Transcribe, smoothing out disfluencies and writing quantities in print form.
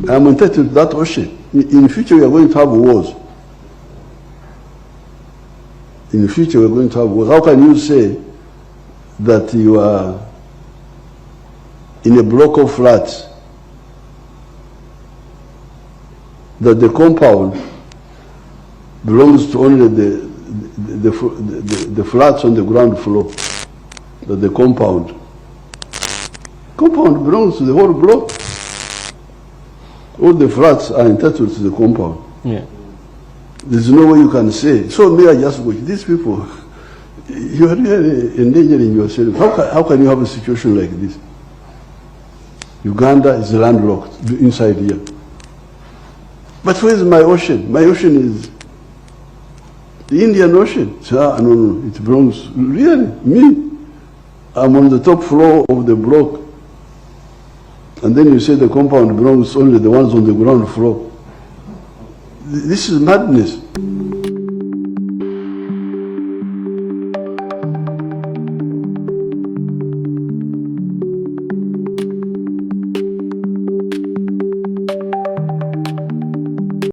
I am entitled to that ocean. In future, we are going to have wars. In future, we are going to have wars. How can you say that you are in a block of flats, that the compound belongs to only the flats on the ground floor, that the compound belongs to the whole block. All the flats are entitled to the compound. Yeah. There's no way you can say. So may I just watch these people? You are really endangering yourself. How can you have a situation like this? Uganda is landlocked inside here. But where is my ocean? My ocean is the Indian Ocean. So, no, it belongs, really, me. I'm on the top floor of the block. And then you say the compound belongs only the ones on the ground floor. This is madness.